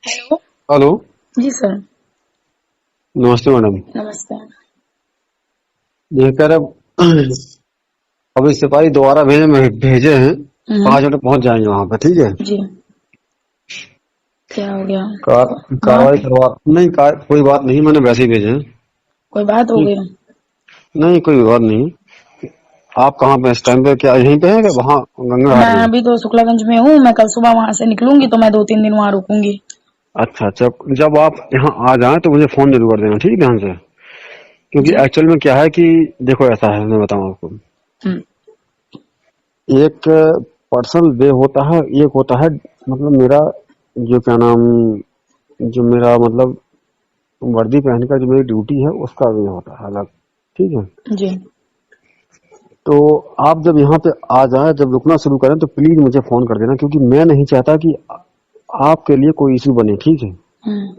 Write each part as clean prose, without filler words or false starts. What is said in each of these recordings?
Hello. Hello. जी sir. नमस्ते madam. नमस्ते। ये कह रहे अभी सिपाही दोबारा भेजे हैं। हम्म। 5 मिनट पहुंच जाएंगे वहां पे, ठीक है। जी। क्या हो गया? वहाँ कार्रवाई पे करवा नहीं, कोई बात नहीं, मैंने वैसे ही भेजे हैं। कोई बात हो ठीक। गई? नहीं, कोई बात नहीं। आप कहाँ पे इस टाइम पे, क्या यहीं पे हैं कि वहाँ गंगा मैं घाट में? अभी तो शुक्लागंज में हूँ। मैं कल सुबह वहां से निकलूंगी तो मैं 2-3 दिन वहां रुकूंगी। अच्छा अच्छा, जब आप यहाँ आ जाएं तो मुझे फोन जरूर कर देना, ठीक है, ध्यान से। क्योंकि जी। एक्चुअल में क्या है कि देखो, ऐसा है, मैं बताऊँ आपको। हम्म। एक पर्सनल वे होता है, एक होता है मतलब मेरा, जो क्या नाम, जो मेरा मतलब वर्दी पहन कर जो मेरी ड्यूटी है उसका वे होता है अलग, ठीक है। जी। तो आप जब यहाँ पे आ जाए, जब रुकना शुरू करें तो प्लीज मुझे फोन कर देना, क्योंकि मैं नहीं चाहता कि आपके लिए कोई इशू बने, ठीक है। हम्म।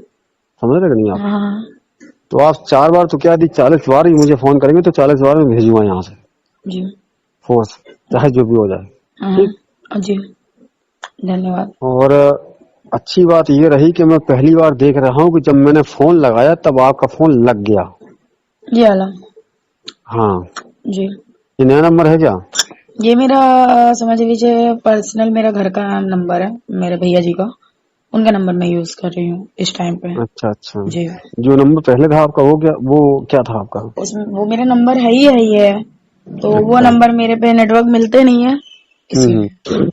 समझ रहे कि नहीं आप? हाँ। तो आप 4 बार तो क्या दी, 40 बार ही मुझे फोन करेंगे तो 40 बार मैं भेजूंगा यहाँ से जी। फोर्स, चाहे जो भी हो जाए। ठीक। हाँ जी। धन्यवाद। और अच्छी बात ये रही कि मैं पहली बार देख रहा हूँ कि जब मैंने फोन लगाया तब आपका फोन लग गया। जी आला। हाँ। जी। ये नया नंबर है क्या? ये मेरा समझ लीजिए पर्सनल मेरा घर का नंबर है, मेरे भैया जी का। उनका नंबर मैं यूज कर रही हूँ इस टाइम पे। अच्छा अच्छा। जी। जो नंबर पहले था आपका, वो क्या था आपका? उसमें वो मेरा नंबर है ही है। तो वो अच्छा। नंबर मेरे पे नेटवर्क मिलते नहीं है, इसलिए हम्म।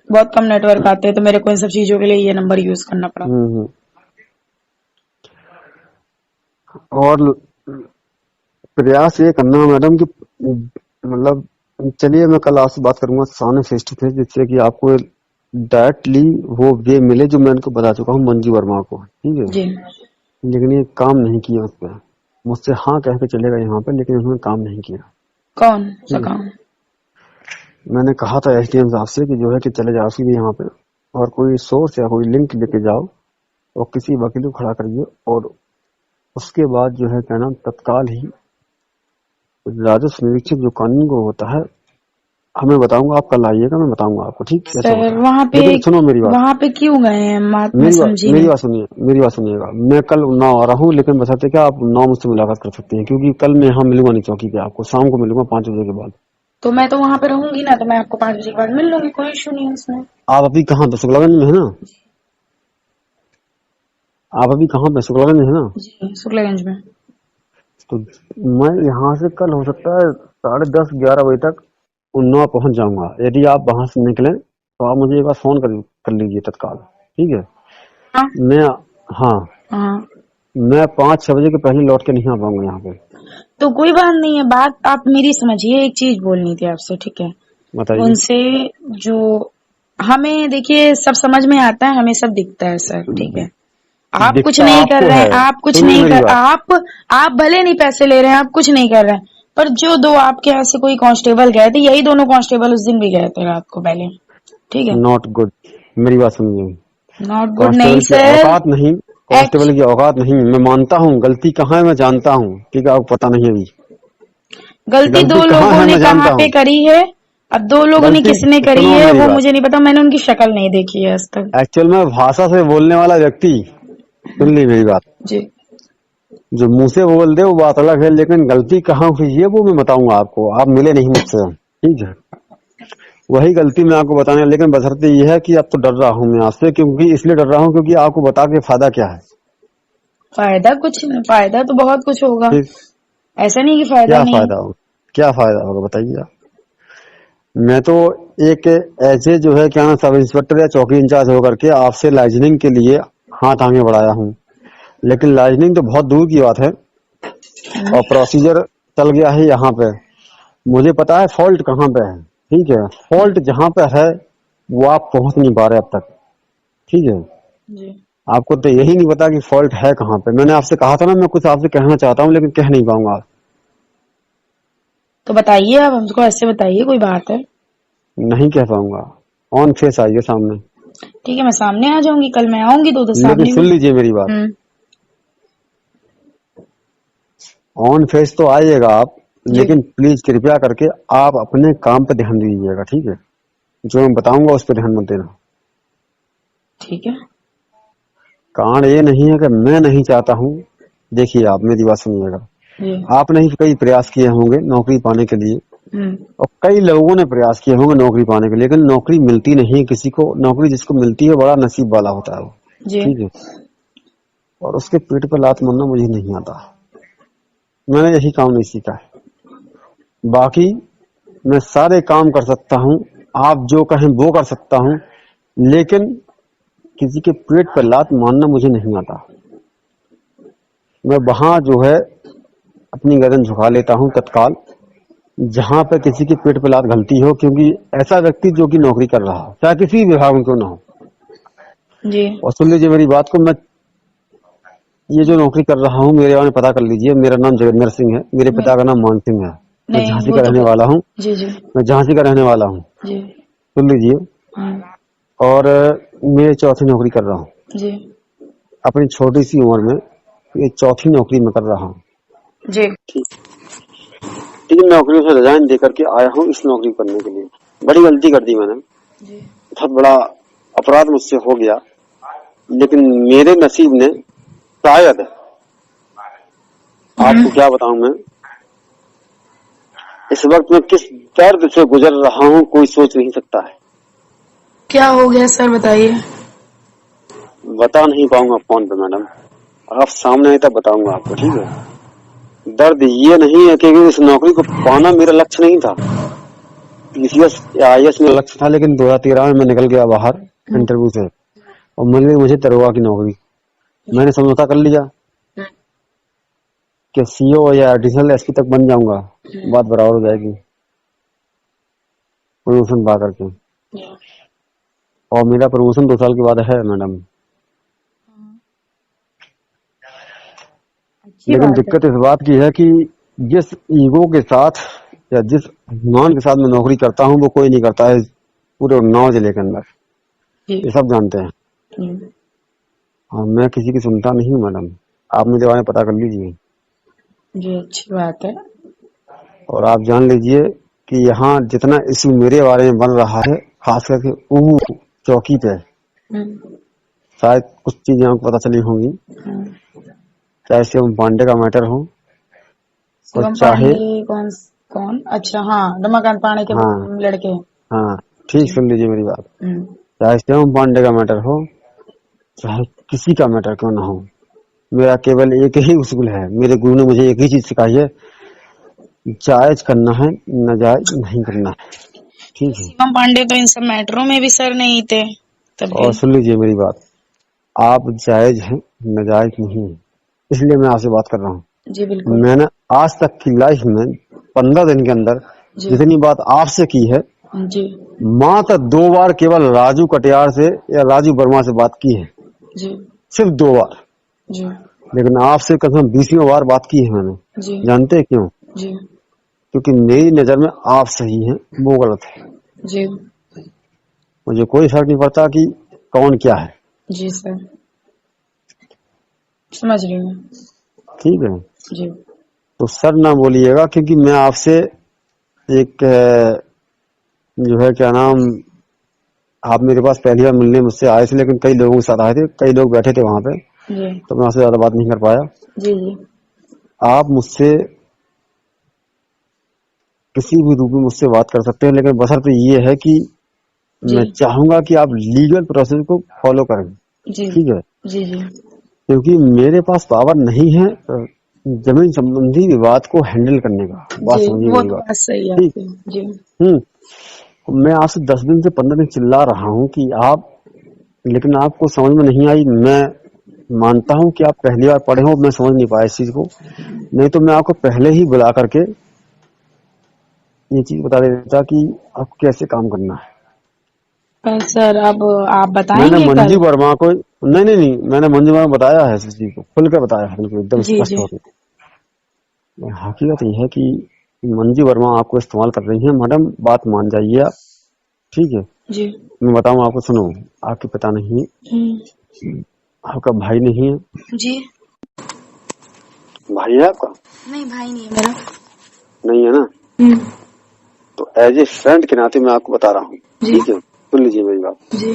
बहुत कम नेटवर्क आते हैं, तो मेरे को इन सब चीजों के लिए ये नंबर यूज करना पड़ा। हम्म। और प्रयास ये करना मैडम कि मतलब, चलिए मैं कल आपसे बात करूंगा सामने फेस टू फेस, जिससे कि आपको डायरेक्टली वो वे मिले जो मैं इनको बता चुका हूँ मंजू वर्मा को, ठीक है। जी। लेकिन ये काम नहीं किया उस पर। मुझसे हाँ कह के चलेगा यहाँ पे, लेकिन उन्होंने काम नहीं किया। कौन सा ठीक है। काम? मैंने कहा था एसडीएम साहब से कि जो है कि चले जाओ सीधे यहाँ पे, और कोई सोर्स या कोई लिंक लेके जाओ और किसी वकील को खड़ा करिए, और उसके बाद जो है क्या नाम, तत्काल ही राजस्व निरीक्षक जो कानून को होता है, हमें बताऊंगा। आप कल आइएगा, मैं बताऊंगा आपको, ठीक, कैसे सर होता है। वहाँ पे लेकिन सुनो मेरी बात, वहाँ पे क्यों गए हैं? मैं मेरी बात समझी मेरी नहीं। बात सुनिए, मेरी बात सुनिएगा। मैं कल उन्नाव आ रहा हूँ, लेकिन बशर्ते क्या आप उन्नाव मुझसे मुलाकात कर सकती हैं, क्योंकि कल मैं यहाँ मिलूंगा नहीं चौकी पे, आपको शाम को मिलूंगा 5 बजे के बाद। तो मैं तो वहाँ पे रहूंगी ना, तो मैं आपको 5 बजे के बाद मिल लूंगी, कोई इशू नहीं है उसमें। आप अभी कहाँ पे, शुक्लागंज में है ना? आप अभी कहाँ पे, शुक्लागंज में है ना? जी शुक्लागंज में। तो मैं यहाँ से कल हो सकता है 10:30-11 बजे तक उन्नाव पहुंच जाऊंगा। यदि आप वहां से निकलें तो आप मुझे एक बार फोन कर लीजिए तत्काल, ठीक है। हाँ। मैं, हाँ, हाँ। मैं 5-6 बजे के पहले लौट के नहीं आ पाऊंगा यहाँ पे। तो कोई बात नहीं है, बात आप मेरी समझिए। एक चीज बोलनी थी आपसे, ठीक है। बताइए। उनसे जो हमें देखिए सब समझ में आता है, हमें सब दिखता है सर, ठीक है। आप कुछ दिखता नहीं कर आपको रहे है, हैं, आप कुछ सुनिए नहीं मेरी कर बात। आप भले नहीं पैसे ले रहे हैं, आप कुछ नहीं कर रहे हैं। पर जो दो आपके यहाँ से कोई कांस्टेबल गए थे, यही दोनों कांस्टेबल उस दिन भी गए थे रात को पहले, ठीक है। Not good. मेरी बात सुनिए। नॉट गुड नहीं कांस्टेबल की सर। औकात नहीं, एक्च कांस्टेबल की औकात नहीं। मैं मानता हूँ गलती कहाँ है, मैं जानता हूँ, ठीक है, आपको पता नहीं है अभी। गलती गलती दो कहाँ लोगों है ने मैं कहाँ जानता पे हूँ। करी है। अब दो लोगों ने गलती, किसने करी सुनो है मेरी वो बात। मुझे नहीं पता, मैंने उनकी शक्ल नहीं देखी है आज तक। एक्चुअल में भाषा से बोलने वाला व्यक्ति, सुन ली मेरी बात, जी। जो मुंह से बोल दे वो बात अलग है, लेकिन गलती कहाँ हुई है वो मैं बताऊंगा आपको। आप मिले नहीं मुझसे, ठीक है। वही गलती मैं आपको बताने, लेकिन बशर्ते ये है कि अब तो डर रहा हूँ मैं आपसे, क्योंकि इसलिए डर रहा हूँ क्योंकि आपको बता के फायदा क्या है। फायदा कुछ नहीं, फायदा तो बहुत कुछ होगा। ठीक। ऐसा नहीं कि फायदा क्या नहीं है। फायदा होगा, क्या फायदा होगा बताइए आप। मैं तो एक ऐसे जो है क्या ना, सब इंस्पेक्टर या चौकी इंचार्ज होकर के आपसे लाइजनिंग के लिए हाथ आगे बढ़ाया हूँ, लेकिन लाइजनिंग तो बहुत दूर की बात है। और प्रोसीजर चल गया है यहाँ पे। मुझे पता है फॉल्ट कहाँ पे है, ठीक है। फॉल्ट जहाँ पे है वो आप पहुंच नहीं पा रहे अब तक, ठीक है। जी। आपको तो यही नहीं पता कि फॉल्ट है कहाँ पे। मैंने आपसे कहा था ना, मैं कुछ आपसे कहना चाहता हूँ लेकिन कह नहीं पाऊंगा। तो बताइए, आप हमको ऐसे बताइए, कोई बात है? नहीं कह पाऊंगा। ऑन फेस आइए सामने। ठीक है, मैं सामने आ जाऊंगी, कल मैं आऊंगी तो लेकिन सामने भी। सुन लीजिए मेरी बात, हम्म। ऑन फेस तो आइएगा आप, जी। लेकिन प्लीज कृपया करके आप अपने काम पे ध्यान दीजिएगा, ठीक है। जो मैं बताऊंगा उस पर ध्यान मत देना। ठीक है। कारण ये नहीं है कि मैं नहीं चाहता हूँ। देखिए, आप मेरी बात सुनिएगा। जी। आपने ही कई प्रयास किए होंगे नौकरी पाने के लिए, हम्म। और कई लोगों ने प्रयास किए होंगे नौकरी पाने के लिए, लेकिन नौकरी मिलती नहीं है किसी को। नौकरी जिसको मिलती है बड़ा नसीब वाला होता है वो। जी। ठीक है। और उसके पेट पर लात मारना मुझे नहीं आता। मैंने यही काम नहीं सीखा है। बाकी मैं सारे काम कर सकता हूँ, आप जो कहें वो कर सकता हूँ, लेकिन किसी के पेट पर लात मारना मुझे नहीं आता। मैं वहां जो है अपनी गर्दन झुका लेता हूँ तत्काल, जहां पर किसी के पेट पर लात घलती हो, क्योंकि ऐसा व्यक्ति जो कि नौकरी कर रहा हो, चाहे किसी भी विभाग में क्यों ना हो। जी। और सुन लीजिए मेरी बात को, मैं ये जो नौकरी कर रहा हूँ, मेरे बारे में पता कर लीजिए। मेरा नाम जगेंद्र सिंह है, मेरे मैं पिता का नाम मान सिंह है। मैं नहीं, झांसी वो का तो रहने वाला हूँ। जी जी मैं झांसी का रहने वाला हूँ, जी। सुन लीजिए। हम्म। और मैं चौथी नौकरी कर रहा हूँ जी अपनी छोटी सी उम्र में। ये चौथी नौकरी में कर रहा हूँ। जी। ठीक। 3 नौकरियों से रिजाइन देकर के आया हूँ इस नौकरी करने के लिए। बड़ी गलती कर दी मैंने, जी। बहुत बड़ा अपराध मुझसे हो गया, लेकिन मेरे नसीब ने शायद, आपको क्या बताऊं मैं, इस वक्त मैं किस दर्द से गुजर रहा हूँ कोई सोच नहीं सकता है। क्या हो गया सर, बताइए। बता नहीं पाऊंगा फोन पे मैडम, आप सामने आए तब बताऊंगा आपको। ठीक है। दर्द ये नहीं है कि इस नौकरी को पाना मेरा लक्ष्य नहीं था। पीसीएस या आईएएस मेरा लक्ष्य था, लेकिन 2013 में मैं निकल गया बाहर इंटरव्यू से, और मिल गई मुझे दरोगा की नौकरी। मैंने समझौता कर लिया कि सीओ या एडिशनल एसपी तक बन जाऊंगा, बात बराबर हो जाएगी प्रमोशन पा करके। और मेरा प्रमोशन 2 साल के बाद है मैडम। अच्छी लेकिन बात है। दिक्कत इस बात की है कि जिस ईगो के साथ या जिस मान के साथ मैं नौकरी करता हूँ, वो कोई नहीं करता है पूरे उन्नाव जिले के अंदर। जी ये सब जानते हैं। जी और मैं किसी की सुनता नहीं हूँ मैडम, आप मेरे बारे में पता कर लीजिए। जी। अच्छी बात है। और आप जान लीजिए कि यहाँ जितना इश्यू मेरे बारे में बन रहा है, खास करके ऊहू चौकी पे, हम्म। शायद कुछ चीजें आपको पता चली होंगी। चाहे शिवम पांडे का मैटर हो, और शिवम चाहे, पांडे कौन? कौन? अच्छा, हाँ, रमाकांत पांडे के हाँ लड़के। हाँ, ठीक, जी। सुन लीजिए मेरी बात। हम्म। चाहे शिवम पांडे का मैटर हो, चाहे किसी का मैटर क्यों ना हो, मेरा केवल एक ही उसूल है। मेरे गुरु ने मुझे एक ही चीज सिखाई है, जायज करना है, नाजायज नहीं करना है। तो ठीक है। शिवम पांडे तो इन सब मैटरों में भी सर नहीं थे तब भी। और सुन लीजिए मेरी बात, आप जायज हैं, नाजायज नहीं है, इसलिए मैं आपसे बात कर रहा हूँ। जी बिल्कुल। मैंने आज तक की लाइफ में 15 दिन के अंदर जी जितनी बात आपसे की है, जी मात्र 2 बार केवल राजू कटियार से या राजू वर्मा से बात की है, जी सिर्फ 2 बार। जी लेकिन आपसे कसम 20वीं बार बात की है मैंने। जी जानते हैं क्यों? जी क्योंकि मेरी नजर में आप सही हैं, वो गलत है। जी मुझे कोई फर्क नहीं पड़ता कि कौन क्या है। जी सर, समझ रही हूँ। ठीक है। जी तो सर ना बोलिएगा, क्योंकि मैं आपसे एक जो है क्या नाम, आप मेरे पास पहली बार मिलने मुझसे आए थे, लेकिन कई लोगों के साथ आए थे, कई लोग बैठे थे वहां पे, जी तो मैं आपसे ज्यादा बात नहीं कर पाया। जी जी आप मुझसे किसी भी रूप में मुझसे बात कर सकते हैं, लेकिन बशर्ते ये है कि जी मैं चाहूंगा कि आप लीगल प्रोसेस को फॉलो करें। जी ठीक है। जी जी क्योंकि मेरे पास पावर नहीं है जमीन संबंधी विवाद को हैंडल करने का। बात जी, समझिए वो मेरी तो बात। बात सही है ठीक। आपकी। जी मैं आपसे 10 दिन से 15 दिन चिल्ला रहा हूँ कि आप, लेकिन आपको समझ में नहीं आई। मैं मानता हूँ कि आप पहली बार पढ़े हो, मैं समझ नहीं पाया इस चीज को, नहीं तो मैं आपको पहले ही बुला करके ये चीज बता देता कि आपको कैसे काम करना है। पर सर अब आप मैंने बताएंगे मंजू कल? वर्मा को, नहीं नहीं नहीं, मैंने मंजू वर्मा को बताया है इस चीज को, खुल कर बताया है, बिल्कुल एकदम जी स्पष्ट जी होकर। हकीकत ये है कि मंजू वर्मा आपको इस्तेमाल कर रही है मैडम, बात मान जाइए आप। ठीक है। जी मैं बताऊं आपको, सुनो, आपके पिता नहीं है, आपका भाई नहीं है। जी। भाई है आपका? नहीं, भाई नहीं है मेरा। नहीं है ना? हम्म। तो एज ए फ्रेंड के नाते मैं आपको बता रहा हूँ। जी ठीक है, सुन लीजिए मेरी बात। जी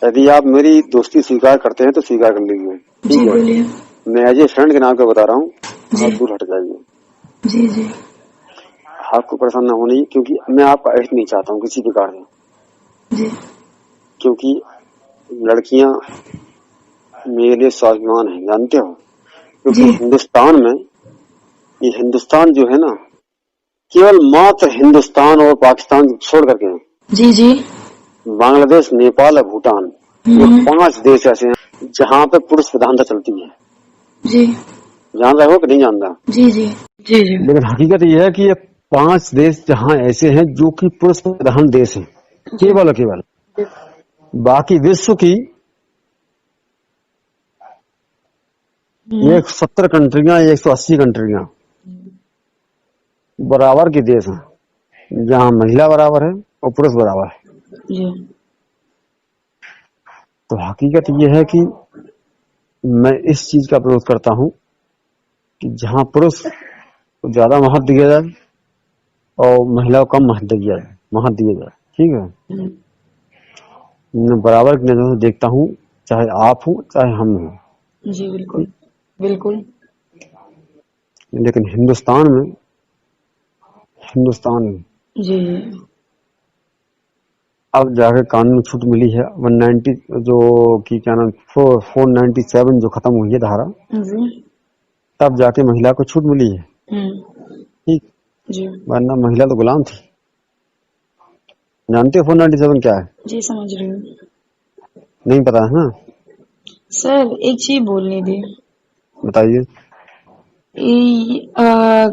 यदि आप मेरी दोस्ती स्वीकार करते हैं तो स्वीकार कर लीजिए, जी ठीक है। बोलिए। मैं एज ए फ्रेंड के नाम पे बता रहा हूँ, जी आप दूर हट जाइए। जी जी आपको परेशान ना होनी, क्योंकि मैं आपका अहित नहीं चाहता हूँ किसी प्रकार से, जी क्योंकि लड़कियां मेरे लिए स्वाभिमान है, जानते हो। क्योंकि जी हिंदुस्तान में, ये हिंदुस्तान जो है ना, केवल मात्र हिंदुस्तान और पाकिस्तान छोड़ करके जी जी बांग्लादेश, नेपाल और भूटान, ये हम्म, 5 देश ऐसे हैं जहाँ पे पुरुष प्रधानता चलती है। जी जान रहे हो कि नहीं जानता? जी जी जी जी लेकिन हकीकत यह है कि ये 5 देश जहाँ ऐसे हैं जो कि पुरुष प्रधान देश हैं, जी केवल और केवल। जी बाकी विश्व की 170 कंट्रियां, 180 कंट्रियां बराबर के देश हैं, जहाँ महिला बराबर है और पुरुष बराबर है। जी तो हकीकत यह है कि मैं इस चीज का विरोध करता हूँ कि जहाँ पुरुष को ज्यादा महत्व दिया जाए और महिला को कम महत्व दिया जाए, ठीक है। हम्म, मैं बराबर की नजरों से देखता हूँ, चाहे आप हो चाहे हम हो। जी बिल्कुल बिल्कुल लेकिन हिंदुस्तान में जी अब जाके कानून में छूट मिली है। 190 जो की क्या नाम 497 जो खत्म हुई है धारा, जी तब जाके महिला को छूट मिली है, ठीक। जी वरना महिला तो गुलाम थी। जानते हो 497 क्या है? जी समझ रही हूँ नहीं पता है ना? सर। एक चीज बोलनी थी। बताइए।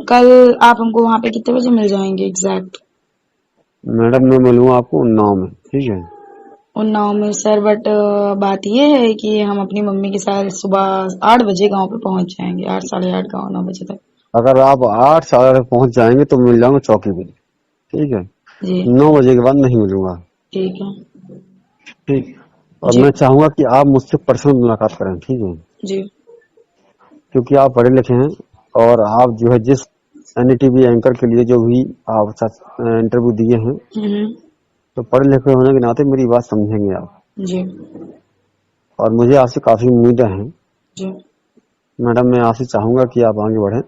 कल आप हमको वहाँ पे कितने बजे मिल जाएंगे एग्जैक्ट? मैडम मैं मिलूंगा आपको उन्नाव में, ठीक है। उन्नाव में सर, बट बात ये है कि हम अपनी मम्मी के साथ सुबह 8 बजे गांव पे पहुंच जाएंगे, 8 साढ़े 8 गाँव 9 बजे तक। अगर आप 8 साढ़े तक पहुंच जाएंगे तो मिल जाऊंगा चौकी पे, ठीक है। जी 9 बजे के बाद नहीं मिलूंगा, ठीक है। ठीक। और जी मैं चाहूंगा कि आप मुझसे पर्सनल मुलाकात करें, ठीक है। जी क्योंकि आप पढ़े लिखे हैं और आप जो है जिस एनडीटीवी एंकर के लिए जो भी आप इंटरव्यू दिए हैं, हम्म, तो पढ़े लिखे होने के नाते मेरी बात समझेंगे आप। जी और मुझे आपसे काफी उम्मीदें हैं जी मैडम। मैं आपसे चाहूंगा कि आप आगे बढ़ें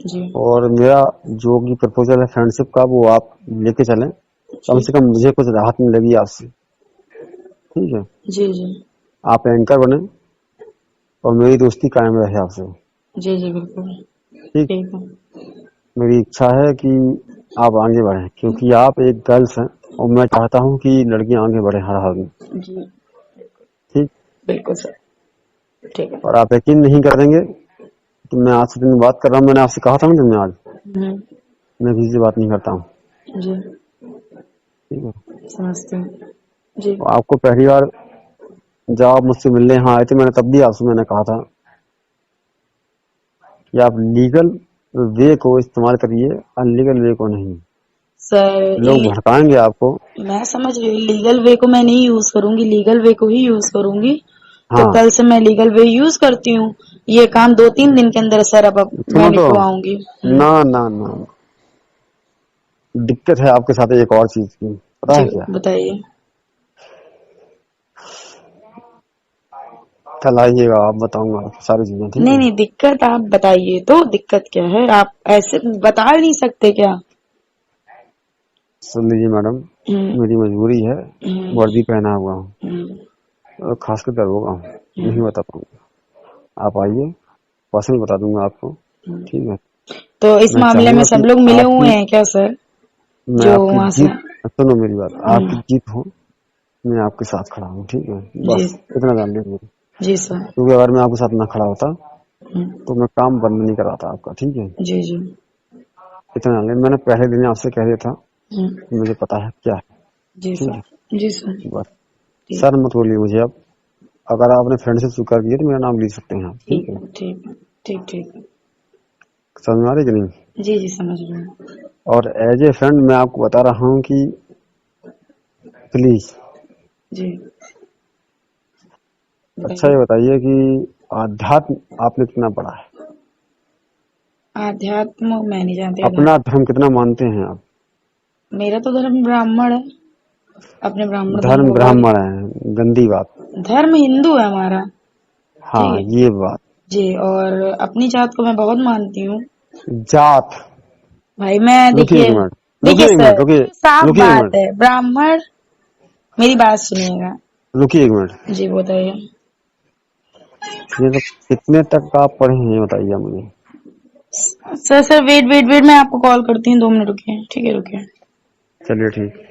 जी और मेरा जो भी प्रपोजल है फ्रेंडशिप का वो आप लेके चलें। कम जी से कम मुझे कुछ राहत मिलेगी आपसे, ठीक है। जी जी आप एंकर बने और मेरी दोस्ती कायम रहे आपसे, जी जी बिल्कुल ठीक। ठीक है। मेरी इच्छा है कि आप आगे बढ़ें, क्योंकि आप एक गर्ल्स हैं और मैं चाहता हूं कि लड़कियां आगे बढ़े हर हाल में, जी ठीक। बिल्कुल सर, ठीक है। और आप यकीन नहीं करेंगे तो मैं आज से दिन बात कर रहा हूँ, मैंने आपसे कहा था ना जब मैं आज मैं किसी से बात नहीं करता हूँ, जी ठीक है। समझते हैं। जी तो आपको पहली बार जब आप मुझसे मिलने यहाँ आए थे, मैंने तब भी आपसे मैंने कहा था कि आप लीगल वे को इस्तेमाल करिए, अनलीगल वे को नहीं। सर, लोग भड़काएंगे आपको। मैं समझ रही हूँ। लीगल वे को मैं नहीं यूज करूंगी, लीगल वे को ही यूज करूंगी। तो हाँ कल से मैं लीगल वे यूज करती हूँ। ये काम 2-3 दिन के अंदर सर अब मैं सुनो तो, निपटवाऊंगी। ना ना ना, दिक्कत है आपके साथ एक और चीज की, पता जी है क्या? बताइए। कल आइएगा, आप बताऊंगा आपको सारी चीजें, ठीक नहीं है। नहीं, दिक्कत आप बताइए तो। दिक्कत क्या है? आप ऐसे बता नहीं सकते क्या? सुन लीजिए मैडम, हम्म मेरी मजबूरी है, हम्म वर्दी पहना हुआ हूँ हम्म और खासकर दरोगा हूँ, नहीं हम्म, बता पाऊंगा। आप आइए, पर्सनल बता दूंगा आपको, हम्म। ठीक है। तो इस मैं मामले में चाहूंगा सब कि लोग मिले हुए आपकी, हैं क्या सर, मैं जो आपकी वहां से? जीत, सुनो मेरी बात, आपकी हम्म, जीत हो, मैं आपके साथ खड़ा हूँ, ठीक है। जी बस इतना जान लीजिए, जी सर। क्योंकि अगर मैं आपके साथ ना खड़ा होता हम्म, तो मैं काम बंद नहीं कराता आपका, ठीक है। जी जी इतना जान लीजिए, मैंने पहले दिन आपसे कह दिया था हम्म, कि मुझे पता है क्या है, जी ठीक सर। है। जी सर। बस ठीक सर मत बोलिए मुझे अब। अगर आपने फ्रेंडशिप स्वीकार की है तो मेरा नाम ले सकते हैं आप, ठीक ठीक है। है ठीक है ठीक ठीक है। समझ में आ रही कि नहीं? जी जी समझ रहे हैं। और एज ए फ्रेंड मैं आपको बता रहा हूँ कि प्लीज, जी अच्छा बताइए। ये बताइए कि आध्यात्म आपने कितना पढ़ा है? आध्यात्म मैं नहीं जानती। अपना धर्म कितना मानते हैं आप? मेरा तो धर्म ब्राह्मण है। अपने ब्राह्मण धर्म धर्म को बहुत। ब्राह्मण है, गंदी बात। धर्म हिंदू है हमारा। हाँ, ठीक है ये बात। जी, और अपनी जात को मैं बहुत मानती हूँ जात। भाई। मैं रुकिए देखिए एक मिनट, देखिए रुकिए एक सर, मिनट, रुकिए, साफ रुकिए एक बात मिनट, है, ब्राह्मण, मेरी बात सुनिएगा। रुकिए एक मिनट। जी बताइए। ये तो कितने तक आप पढ़े हैं ये बताइए मुझे। सर वेट वेट वेट, मैं आपको कॉल करती हूँ, 2 मिनट रुकिए। ठीक है रुकिए। चलिए ठीक।